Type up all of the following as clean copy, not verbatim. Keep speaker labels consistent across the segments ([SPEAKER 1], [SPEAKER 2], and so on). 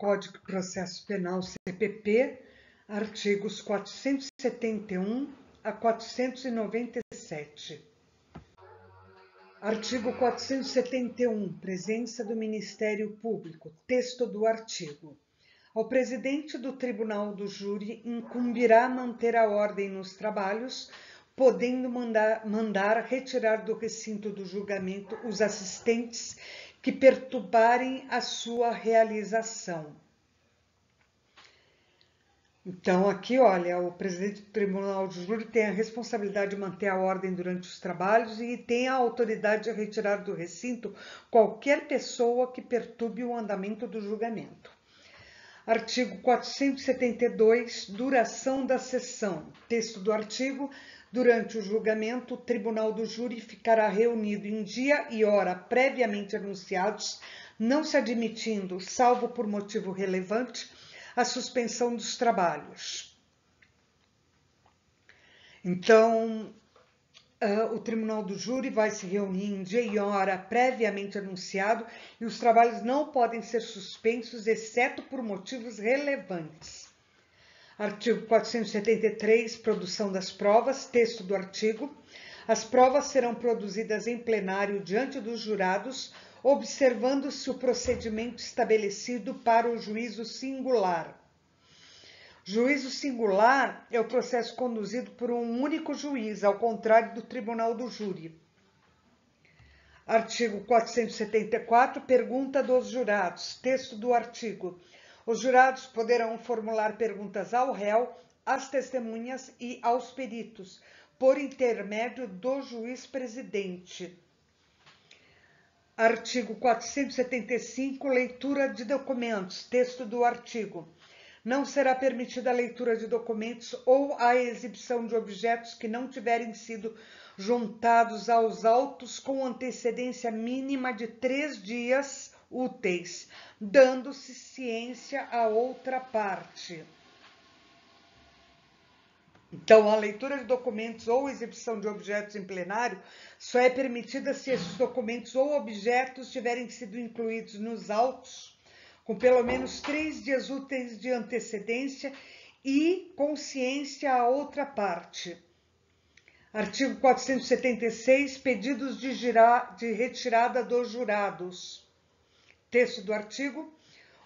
[SPEAKER 1] Código de Processo Penal, CPP, artigos 471 a 497. Artigo 471, presença do Ministério Público. Texto do artigo. Ao presidente do Tribunal do Júri incumbirá manter a ordem nos trabalhos, podendo mandar retirar do recinto do julgamento os assistentes que perturbarem a sua realização. Então, aqui, olha, o presidente do Tribunal do Júri tem a responsabilidade de manter a ordem durante os trabalhos e tem a autoridade de retirar do recinto qualquer pessoa que perturbe o andamento do julgamento. Artigo 472, duração da sessão. Texto do artigo. Durante o julgamento, o Tribunal do Júri ficará reunido em dia e hora previamente anunciados, não se admitindo, salvo por motivo relevante, a suspensão dos trabalhos. Então, o Tribunal do Júri vai se reunir em dia e hora previamente anunciado e os trabalhos não podem ser suspensos, exceto por motivos relevantes. Artigo 473, produção das provas. Texto do artigo. As provas serão produzidas em plenário diante dos jurados, observando-se o procedimento estabelecido para o juízo singular. Juízo singular é o processo conduzido por um único juiz, ao contrário do Tribunal do Júri. Artigo 474, pergunta dos jurados. Texto do artigo. Os jurados poderão formular perguntas ao réu, às testemunhas e aos peritos, por intermédio do juiz presidente. Artigo 475, leitura de documentos. Texto do artigo. Não será permitida a leitura de documentos ou a exibição de objetos que não tiverem sido juntados aos autos com antecedência mínima de 3 dias úteis, dando-se ciência à outra parte. Então, a leitura de documentos ou exibição de objetos em plenário só é permitida se esses documentos ou objetos tiverem sido incluídos nos autos com pelo menos 3 dias úteis de antecedência e com ciência à outra parte. Artigo 476, pedidos de retirada dos jurados. Texto do artigo.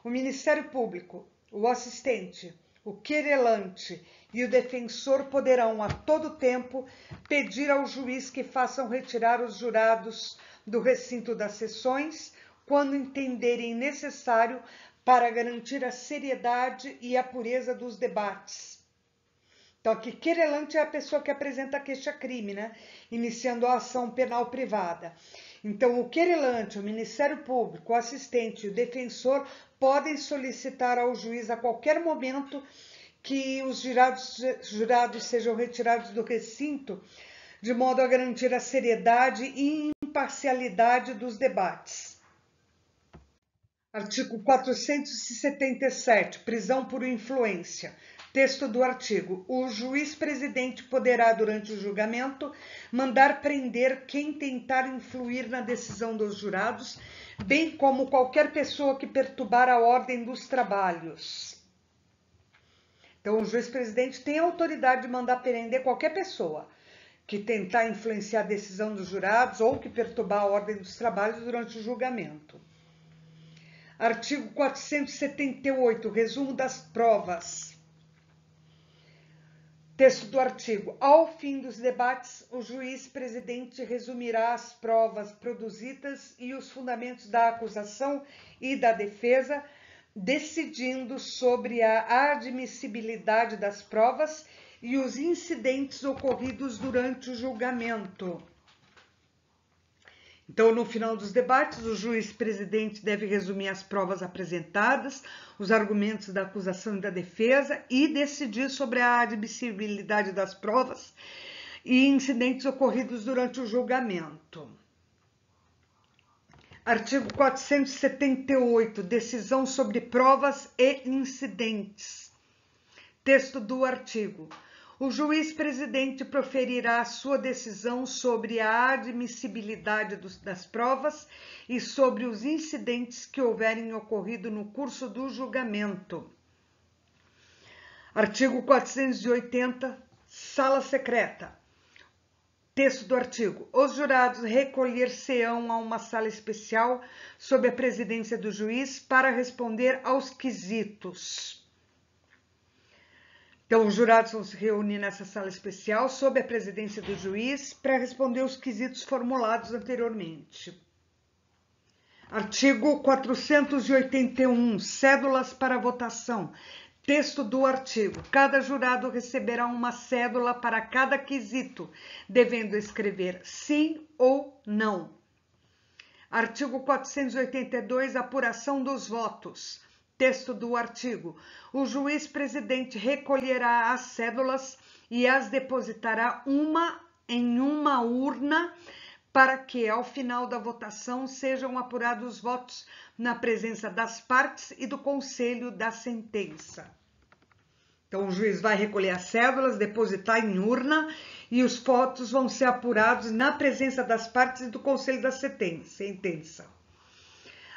[SPEAKER 1] O Ministério Público, o assistente, o querelante e o defensor poderão, a todo tempo, pedir ao juiz que façam retirar os jurados do recinto das sessões, quando entenderem necessário para garantir a seriedade e a pureza dos debates. Então, aqui, querelante é a pessoa que apresenta a queixa-crime, né? Iniciando a ação penal privada. Então, o querelante, o Ministério Público, o assistente e o defensor podem solicitar ao juiz a qualquer momento que os jurados sejam retirados do recinto, de modo a garantir a seriedade e imparcialidade dos debates. Artigo 477, prisão por influência. Texto do artigo. O juiz presidente poderá, durante o julgamento, mandar prender quem tentar influir na decisão dos jurados, bem como qualquer pessoa que perturbar a ordem dos trabalhos. Então, o juiz presidente tem a autoridade de mandar prender qualquer pessoa que tentar influenciar a decisão dos jurados ou que perturbar a ordem dos trabalhos durante o julgamento. Artigo 478, resumo das provas. Texto do artigo. Ao fim dos debates, o juiz presidente resumirá as provas produzidas e os fundamentos da acusação e da defesa, decidindo sobre a admissibilidade das provas e os incidentes ocorridos durante o julgamento. Então, no final dos debates, o juiz presidente deve resumir as provas apresentadas, os argumentos da acusação e da defesa e decidir sobre a admissibilidade das provas e incidentes ocorridos durante o julgamento. Artigo 478, decisão sobre provas e incidentes. Texto do artigo. O juiz-presidente proferirá sua decisão sobre a admissibilidade das provas e sobre os incidentes que houverem ocorrido no curso do julgamento. Artigo 480, sala secreta. Texto do artigo. Os jurados recolher-se-ão a uma sala especial sob a presidência do juiz para responder aos quesitos. Então, os jurados vão se reunir nessa sala especial sob a presidência do juiz para responder os quesitos formulados anteriormente. Artigo 481, cédulas para votação. Texto do artigo. Cada jurado receberá uma cédula para cada quesito, devendo escrever sim ou não. Artigo 482, apuração dos votos. Texto do artigo. O juiz-presidente recolherá as cédulas e as depositará em uma urna para que, ao final da votação, sejam apurados os votos na presença das partes e do conselho da sentença. Então, o juiz vai recolher as cédulas, depositar em urna e os votos vão ser apurados na presença das partes e do conselho da sentença.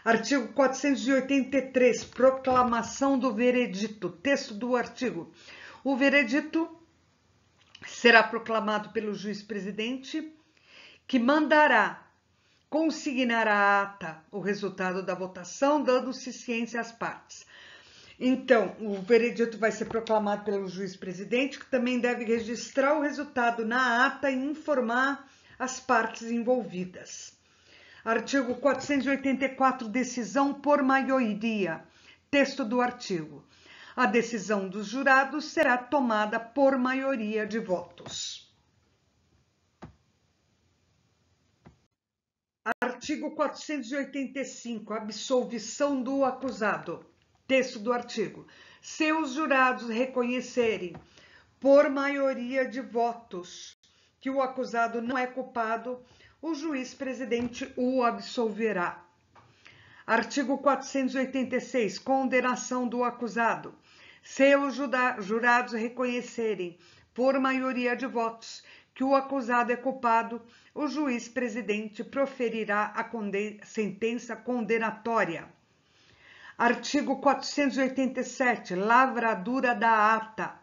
[SPEAKER 1] Artigo 483, proclamação do veredito. Texto do artigo. O veredito será proclamado pelo juiz-presidente, que consignará à ata o resultado da votação, dando-se ciência às partes. Então, o veredito vai ser proclamado pelo juiz-presidente, que também deve registrar o resultado na ata e informar as partes envolvidas. Artigo 484, decisão por maioria. Texto do artigo. A decisão dos jurados será tomada por maioria de votos. Artigo 485, absolvição do acusado. Texto do artigo. Se os jurados reconhecerem por maioria de votos que o acusado não é culpado, o juiz-presidente o absolverá. Artigo 486, condenação do acusado. Se os jurados reconhecerem por maioria de votos que o acusado é culpado, o juiz-presidente proferirá a sentença condenatória. Artigo 487, lavradura da ata.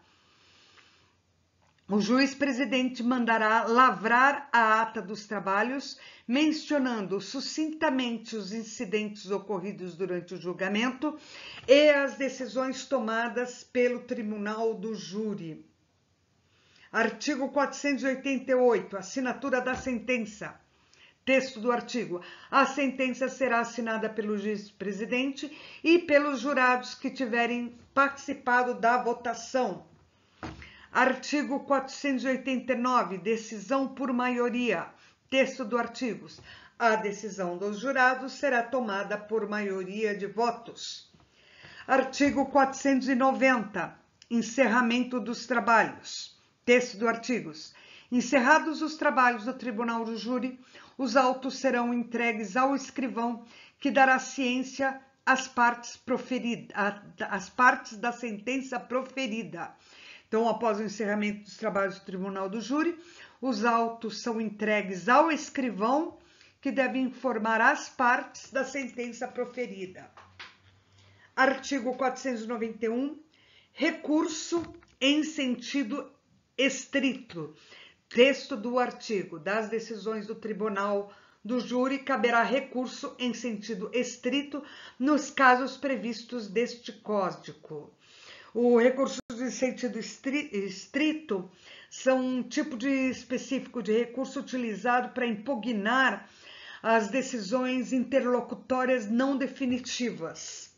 [SPEAKER 1] O juiz-presidente mandará lavrar a ata dos trabalhos, mencionando sucintamente os incidentes ocorridos durante o julgamento e as decisões tomadas pelo tribunal do júri. Artigo 488, assinatura da sentença. Texto do artigo. A sentença será assinada pelo juiz-presidente e pelos jurados que tiverem participado da votação. Artigo 489, decisão por maioria. Texto do artigo. A decisão dos jurados será tomada por maioria de votos. Artigo 490, encerramento dos trabalhos. Texto do artigo. Encerrados os trabalhos do Tribunal do Júri, os autos serão entregues ao escrivão, que dará ciência às partes da sentença proferida. Então, após o encerramento dos trabalhos do Tribunal do Júri, os autos são entregues ao escrivão, que deve informar as partes da sentença proferida. Artigo 491, recurso em sentido estrito. Texto do artigo. Das decisões do Tribunal do Júri, caberá recurso em sentido estrito nos casos previstos deste Código. O recurso em sentido estrito são um tipo específico de recurso utilizado para impugnar as decisões interlocutórias não definitivas.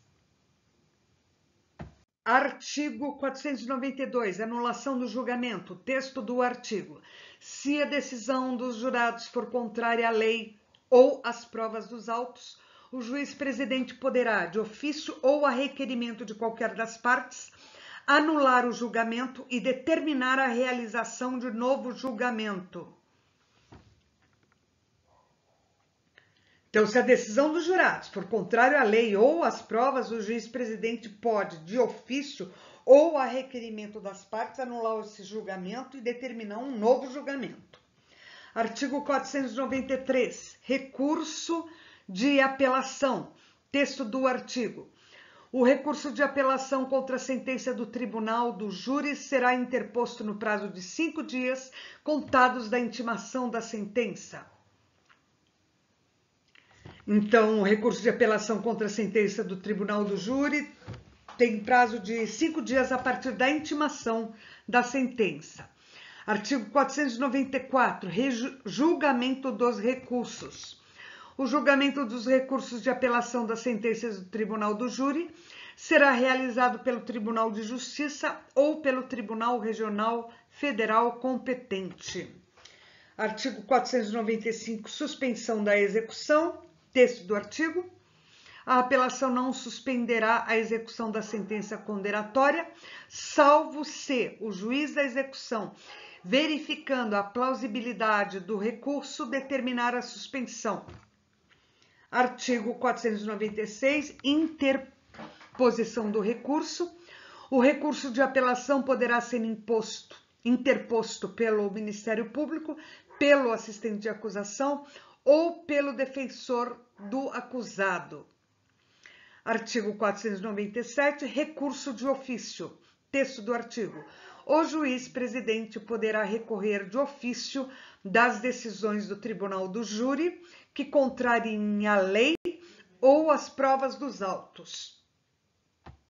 [SPEAKER 1] Artigo 492, anulação do julgamento. Texto do artigo. Se a decisão dos jurados for contrária à lei ou às provas dos autos, o juiz-presidente poderá, de ofício ou a requerimento de qualquer das partes, anular o julgamento e determinar a realização de novo julgamento. Então, se a decisão dos jurados for contrária à lei ou às provas, o juiz-presidente pode, de ofício ou a requerimento das partes, anular esse julgamento e determinar um novo julgamento. Artigo 493. Recurso de apelação. Texto do artigo. O recurso de apelação contra a sentença do tribunal do júri será interposto no prazo de 5 dias, contados da intimação da sentença. Então, o recurso de apelação contra a sentença do tribunal do júri tem prazo de 5 dias a partir da intimação da sentença. Artigo 494, julgamento dos recursos. O julgamento dos recursos de apelação das sentenças do Tribunal do Júri será realizado pelo Tribunal de Justiça ou pelo Tribunal Regional Federal competente. Artigo 495, suspensão da execução. Texto do artigo. A apelação não suspenderá a execução da sentença condenatória, salvo se o juiz da execução, verificando a plausibilidade do recurso, determinar a suspensão. Artigo 496, interposição do recurso. O recurso de apelação poderá ser interposto pelo Ministério Público, pelo assistente de acusação ou pelo defensor do acusado. Artigo 497, recurso de ofício. Texto do artigo. O juiz-presidente poderá recorrer de ofício das decisões do Tribunal do Júri que contrariem a lei ou as provas dos autos.